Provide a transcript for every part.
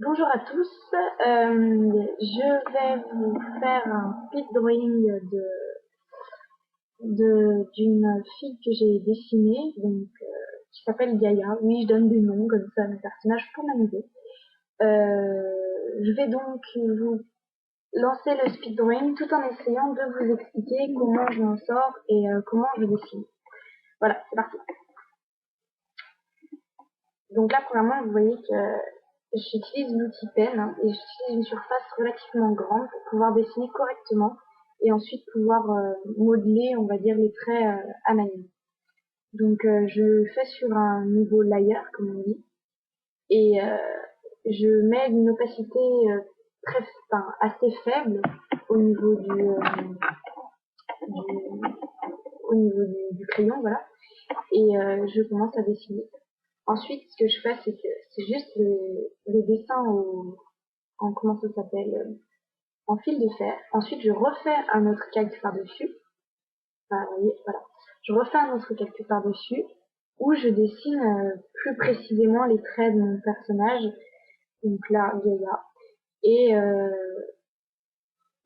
Bonjour à tous, je vais vous faire un speed drawing d'une fille que j'ai dessinée, qui s'appelle Gaïa. Oui, je donne des noms comme ça à mes personnages pour m'amuser. Je vais donc vous lancer le speed drawing tout en essayant de vous expliquer comment je m'en sors et comment je dessine. Voilà, c'est parti. Donc là, premièrement, vous voyez que j'utilise l'outil pen et j'utilise une surface relativement grande pour pouvoir dessiner correctement et ensuite pouvoir modeler, on va dire, les traits à ma main. Donc je fais sur un niveau layer, comme on dit, et je mets une opacité assez faible au niveau du crayon, voilà, et je commence à dessiner. Ensuite, ce que je fais, c'est que c'est juste le dessin en comment ça s'appelle, en fil de fer. Ensuite, je refais un autre calque par-dessus. Enfin, vous voyez, voilà. Je refais un autre calque par-dessus où je dessine plus précisément les traits de mon personnage. Donc là, Gaïa. Et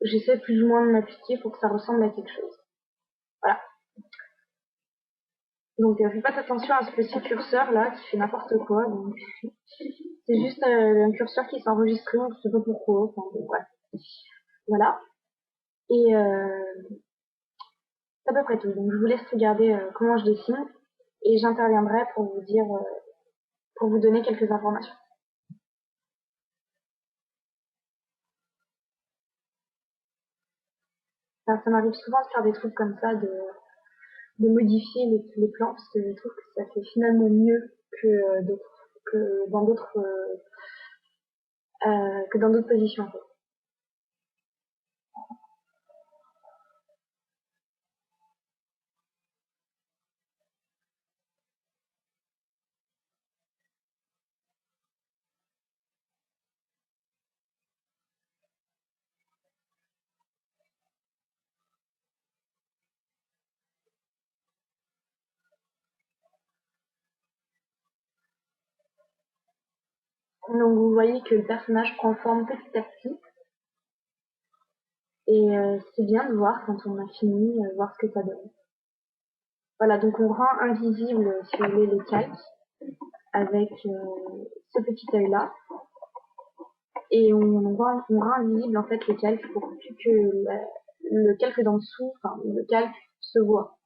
j'essaie plus ou moins de m'appliquer pour que ça ressemble à quelque chose. Voilà. Donc faites pas attention à ce petit curseur là qui fait n'importe quoi. Donc c'est juste un curseur qui s'est enregistré, on ne sait pas pourquoi. Enfin, bon, bref. Voilà. Et c'est à peu près tout. Donc je vous laisse regarder comment je dessine et j'interviendrai pour vous dire, pour vous donner quelques informations. Enfin, ça m'arrive souvent de faire des trucs comme ça, de modifier les plans parce que je trouve que ça fait finalement mieux que dans d'autres positions. En fait. Donc vous voyez que le personnage prend forme petit à petit et c'est bien de voir quand on a fini, voir ce que ça donne. Voilà, donc on rend invisible, si vous voulez, le calque avec ce petit œil là et on rend invisible en fait le calque pour que le calque d'en dessous, enfin le calque se voit.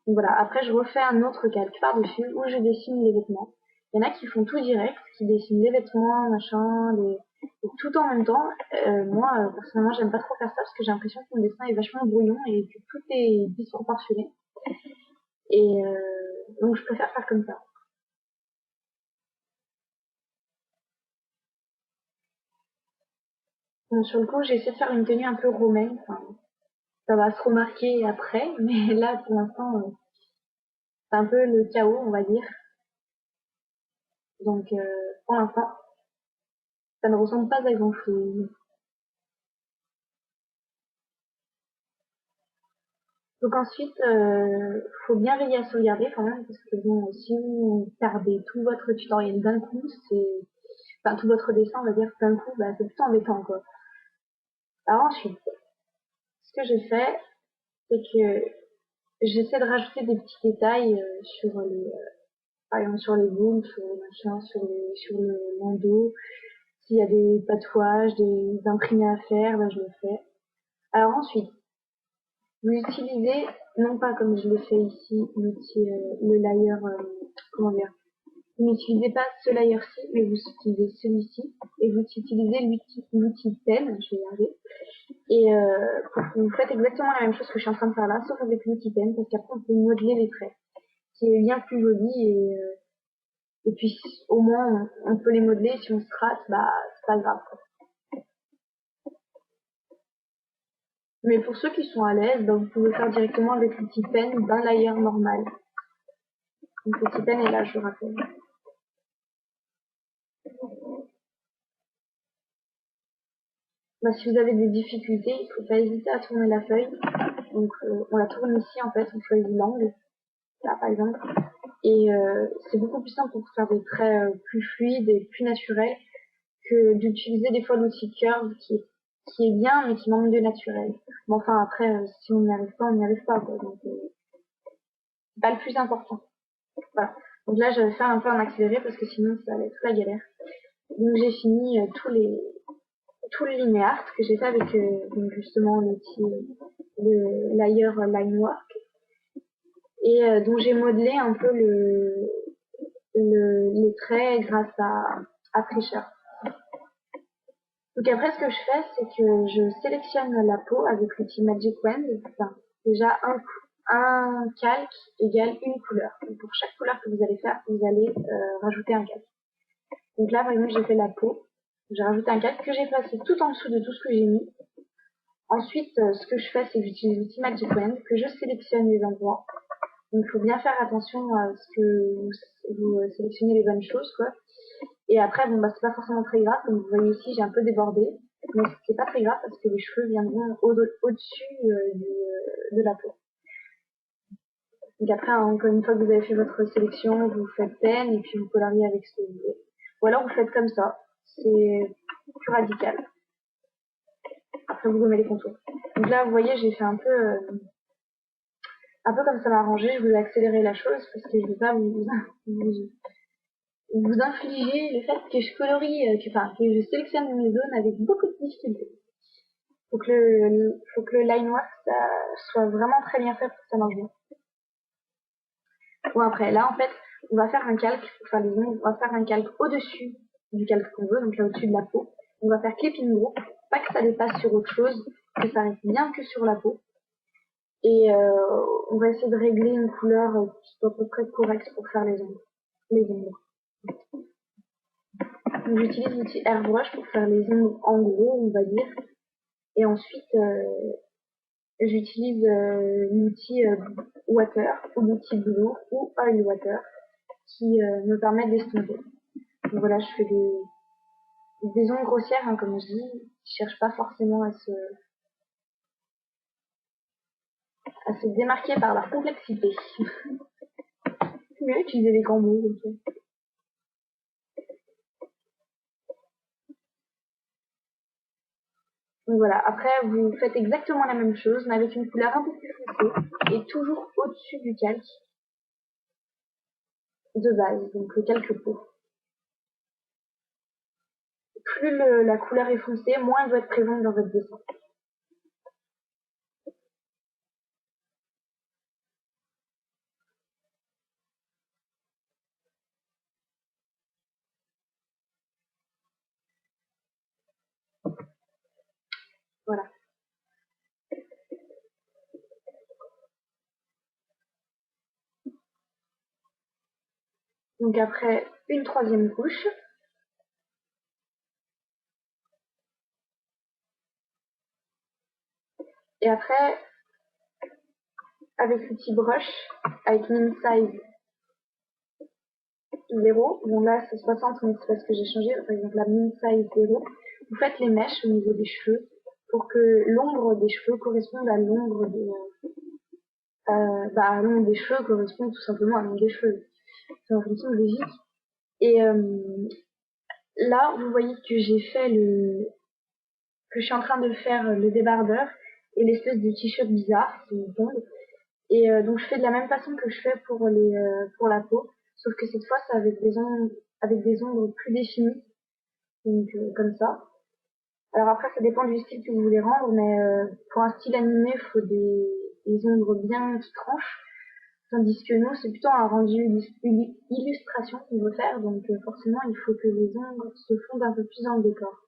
Donc voilà, après je refais un autre calque par-dessus où je dessine les vêtements. Il y en a qui font tout direct, qui dessinent les vêtements, machin, tout en même temps. Moi, personnellement, j'aime pas trop faire ça parce que j'ai l'impression que mon dessin est vachement brouillon et que tout est disproportionné. Et donc je préfère faire comme ça. Bon, sur le coup, j'ai essayé de faire une tenue un peu romaine. Enfin, ça va se remarquer après, mais là, pour l'instant, c'est un peu le chaos, on va dire. Donc, pour l'instant, ça ne ressemble pas à grand-chose. Donc ensuite, faut bien veiller à sauvegarder quand même, parce que bon, si vous perdez tout votre tutoriel d'un coup, enfin tout votre dessin, on va dire d'un coup, bah, c'est plutôt embêtant, quoi. Alors ensuite, ce que j'ai fait, c'est que j'essaie de rajouter des petits détails par exemple sur les boucles, sur les machins, sur le bandeau. S'il y a des tatouages, des imprimés à faire, bah, je le fais. Alors ensuite, vous utilisez, non pas comme je l'ai fait ici, l'outil, le layer, comment dire, vous n'utilisez pas ce layer-ci, mais vous utilisez celui-ci, et vous utilisez l'outil pen, je vais y arriver, et vous faites exactement la même chose que je suis en train de faire là, sauf avec l'outil pen, parce qu'après on peut modeler les traits, qui est bien plus joli, et puis au moins on peut les modeler, si on se rate, bah c'est pas grave, quoi. Mais pour ceux qui sont à l'aise, bah, vous pouvez faire directement avec l'outil pen d'un layer normal. Donc l'outil pen est là, je vous rappelle. Bah, si vous avez des difficultés, il faut pas hésiter à tourner la feuille. Donc on la tourne ici en fait, on choisit l'angle, là par exemple. Et c'est beaucoup plus simple pour faire des traits plus fluides et plus naturels que d'utiliser des fois l'outil curve qui est bien mais qui manque de naturel. Mais enfin après si on n'y arrive pas, on n'y arrive pas quoi. Donc c'est pas le plus important. Voilà. Donc là je vais faire un peu en accéléré parce que sinon ça va être la galère. Donc j'ai fini tout le linéar que j'ai fait avec donc justement l'outil de Layer Linework et dont j'ai modelé un peu les traits grâce à Treasure. Donc après ce que je fais c'est que je sélectionne la peau avec l'outil Magic Wand. Enfin, déjà un calque égale une couleur. Donc pour chaque couleur que vous allez faire, vous allez rajouter un calque. Donc là par exemple j'ai fait la peau. J'ai rajouté un calque que j'ai placé tout en dessous de tout ce que j'ai mis. Ensuite, ce que je fais, c'est que j'utilise l'outil Magic Wand, que je sélectionne les endroits. Donc, il faut bien faire attention à ce que vous sélectionnez les bonnes choses, quoi. Et après, bon, bah, c'est pas forcément très grave. Comme vous voyez ici, j'ai un peu débordé. Mais c'est pas très grave parce que les cheveux viendront au-dessus de la peau. Donc après, encore une fois que vous avez fait votre sélection, vous faites pen et puis vous coloriez avec ce que vous voulez. Ou alors vous faites comme ça. C'est plus radical. Après, vous gommez les contours. Donc là, vous voyez, j'ai fait un peu comme ça m'a arrangé. Je vous ai accéléré la chose parce que je ne veux pas vous infliger le fait que je colorie, que je sélectionne mes zones avec beaucoup de difficulté. Faut que le line work ça soit vraiment très bien fait pour que ça marche bien. Bon après, là en fait, on va faire un calque pour faire les ongles. On va faire un calque au-dessus du calque qu'on veut, donc là au-dessus de la peau. On va faire clipping group, pas que ça dépasse sur autre chose, que ça reste bien que sur la peau. Et on va essayer de régler une couleur qui soit à peu près correcte pour faire les ombres. Donc j'utilise l'outil Airbrush pour faire les ombres en gros, on va dire. Et ensuite, j'utilise l'outil Water ou l'outil Blue ou Oil Water qui me permet d'estomper. Donc voilà, je fais des ombres grossières, hein, comme je dis. Je cherche pas forcément à se démarquer par leur complexité. C'est mieux utiliser les grands mots. Okay. Donc voilà, après vous faites exactement la même chose, mais avec une couleur un peu plus foncée et toujours au-dessus du calque de base, donc le calque peau. Plus la couleur est foncée, moins elle doit être présente dans votre dessin. Voilà. Donc après, une troisième couche. Et après, avec l'outil brush, avec min size 0, bon là c'est 60 mais c'est parce que j'ai changé, par exemple la min size 0, vous faites les mèches au niveau des cheveux pour que l'ombre des cheveux corresponde à l'ombre des cheveux correspond tout simplement à l'ombre des cheveux. C'est en fonction logique. Et là, vous voyez que que je suis en train de faire le débardeur et l'espèce de t-shirt bizarre qui tombe. Et donc je fais de la même façon que je fais pour la peau, sauf que cette fois c'est avec des ombres plus définies, donc comme ça. Alors après ça dépend du style que vous voulez rendre, mais pour un style animé il faut des ombres bien qui tranchent, tandis que nous c'est plutôt un rendu illustration qu'on veut faire, donc forcément il faut que les ombres se fondent un peu plus dans le décor.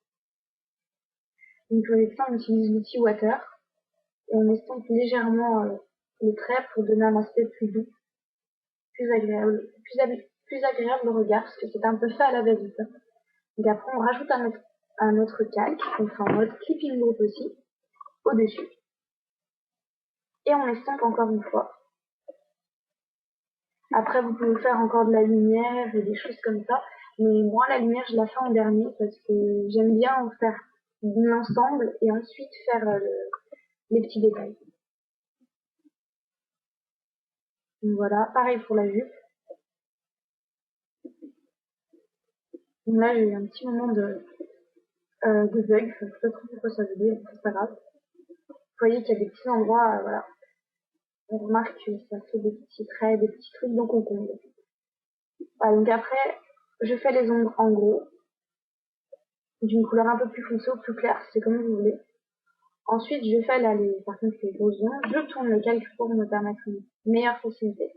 Donc avec ça on utilise l'outil Water et on estompe légèrement les traits pour donner un aspect plus doux, plus agréable, plus agréable au regard, parce que c'est un peu fait à la va-vite. Donc après, on rajoute un autre calque, on fait en mode clipping group aussi, au-dessus. Et on estompe encore une fois. Après, vous pouvez faire encore de la lumière et des choses comme ça. Mais moi, la lumière, je la fais en dernier parce que j'aime bien en faire l'ensemble et ensuite faire les petits détails. Donc voilà, pareil pour la jupe. Donc là, j'ai eu un petit moment de bugs. Enfin, je sais pas trop pourquoi ça veut dire, c'est pas grave. Vous voyez qu'il y a des petits endroits, voilà. On remarque que ça fait des petits traits, des petits trucs, donc on comble. Voilà, donc après, je fais les ombres en gros, d'une couleur un peu plus foncée ou plus claire, c'est comme vous voulez. Ensuite, je fais là, par contre, les grosses ombres. Je tourne le calque pour me permettre une meilleure facilité.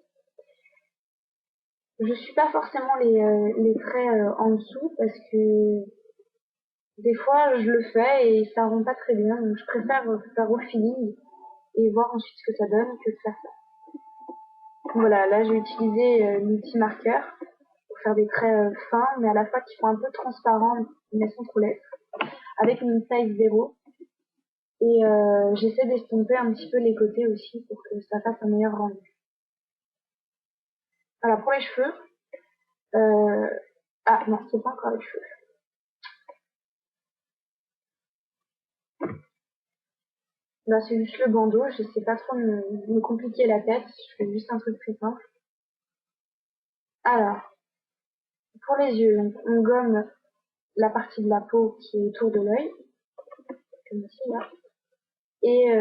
Je suis pas forcément les traits en dessous parce que des fois je le fais et ça rend pas très bien, donc je préfère faire au feeling et voir ensuite ce que ça donne que de faire ça. Voilà, là j'ai utilisé l'outil marqueur pour faire des traits fins mais à la fois qui sont un peu transparents mais sans trop l'être, avec une size 0 et j'essaie d'estomper un petit peu les côtés aussi pour que ça fasse un meilleur rendu. Voilà, pour les cheveux, ah non, c'est pas encore les cheveux. Là, c'est juste le bandeau, je sais pas trop me compliquer la tête, je fais juste un truc très simple. Alors, pour les yeux, on gomme la partie de la peau qui est autour de l'œil, comme ici là, et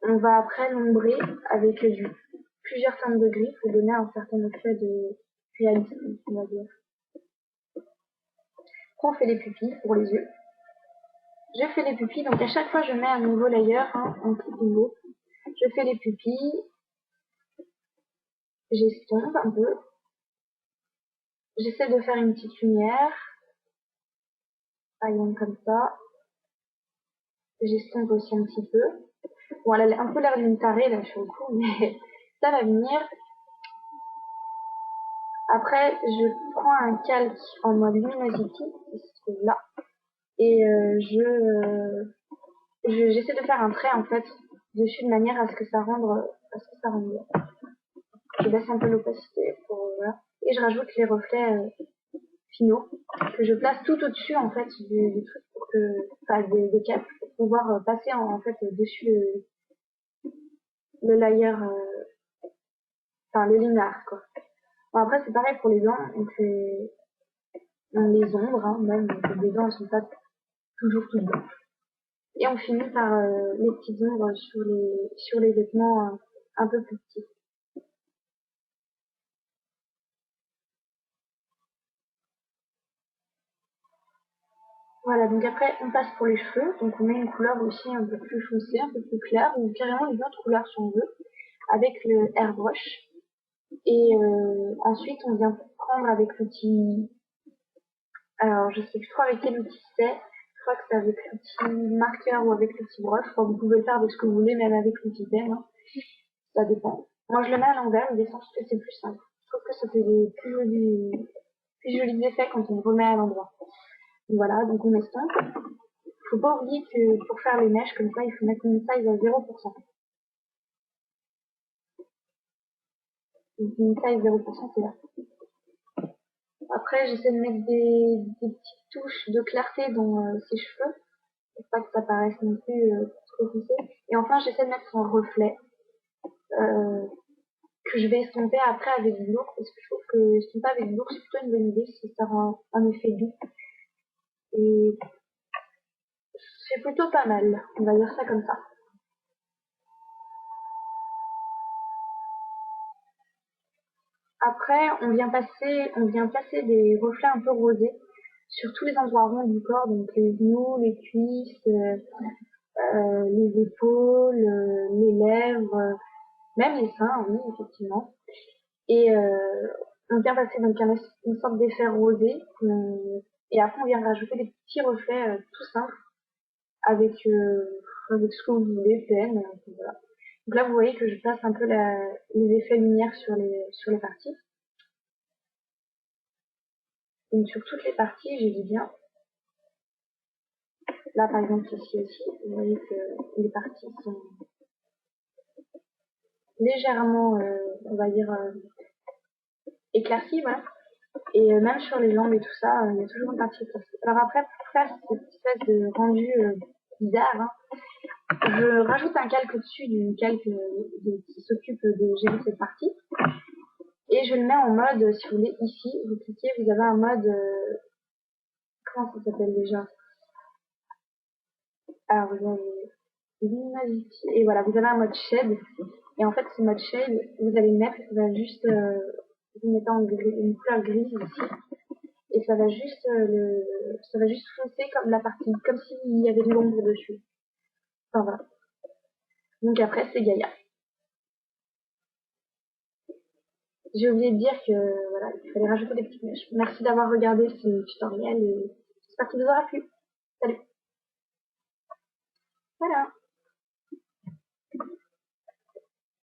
on va après l'ombrer avec plusieurs teintes de gris pour donner un certain effet de réalisme, on va dire. Après, on fait les pupilles pour les yeux. Je fais les pupilles, donc à chaque fois je mets un nouveau layer, un petit nouveau. Je fais les pupilles, j'estompe un peu. J'essaie de faire une petite lumière, par exemple comme ça. J'estompe aussi un petit peu. Bon, elle a un peu l'air d'une tarée là sur le coup, mais ça va venir. Après, je prends un calque en mode luminosity, qui se trouve là, et j'essaie de faire un trait en fait dessus de manière à ce que ça rende bien. Je baisse un peu l'opacité pour voilà. Et je rajoute les reflets finaux que je place tout au-dessus en fait du truc pour que, enfin des capes pour pouvoir passer en fait dessus le layer, enfin le lignard quoi. Bon, après c'est pareil pour les dents, donc les ombres, même donc, les dents elles sont pas toujours toutes blanches. Et on finit par les petites ombres sur les vêtements un peu plus petits. Voilà, donc après on passe pour les cheveux, donc on met une couleur aussi un peu plus foncée, un peu plus claire, ou carrément une autre couleur si on veut, avec le airbrush. Et ensuite on vient prendre avec l'outil, alors je sais plus trop avec quel outil c'est, je crois que c'est avec l'outil marqueur ou avec l'outil brush, enfin, vous pouvez le faire avec ce que vous voulez, même avec l'outil pen, ça dépend. Moi je le mets à l'envers, mais c'est plus simple. Je trouve que ça fait des plus jolis effets quand on le remet à l'endroit. Voilà, donc on estompe. Faut pas oublier que pour faire les mèches comme ça, il faut mettre une size à 0%. Donc une size 0%, c'est là. Après, j'essaie de mettre des petites touches de clarté dans ses cheveux, pour pas que ça paraisse non plus trop foncé. Et enfin, j'essaie de mettre son reflet, euh, que je vais estomper après avec du lourd, parce que je trouve que estomper avec du lourd, c'est plutôt une bonne idée, si ça rend un effet doux. Et c'est plutôt pas mal, on va dire ça comme ça. Après, on vient passer des reflets un peu rosés sur tous les endroits ronds du corps, donc les genoux, les cuisses, les épaules, les lèvres, même les seins, oui, effectivement. Et on vient passer donc une sorte d'effet rosé, et après on vient rajouter des petits reflets tout simples avec, avec ce que vous voulez, peine, voilà. Donc là, vous voyez que je place un peu les effets lumière sur les parties. Donc sur toutes les parties, j'ai dit bien. Là, par exemple, ici aussi, vous voyez que les parties sont légèrement, on va dire, éclaircies, voilà. Et même sur les jambes et tout ça, il y a toujours une partie éclaircie. Alors après, pour faire cette espèce de rendu bizarre, je rajoute un calque au-dessus du calque qui s'occupe de gérer cette partie. Et je le mets en mode, si vous voulez, ici, vous cliquez, vous avez un mode comment ça s'appelle déjà? Alors vous avez Luminosity, et voilà, vous avez un mode shade, et en fait ce mode shade, vous allez le mettre, ça va juste, vous mettez en gris, une couleur grise ici, et ça va juste foncer comme la partie, comme s'il y avait de l'ombre dessus. Enfin voilà. Donc après c'est Gaïa. J'ai oublié de dire que voilà, il fallait rajouter des petites mèches. Merci d'avoir regardé ce tutoriel et j'espère qu'il vous aura plu. Salut. Voilà.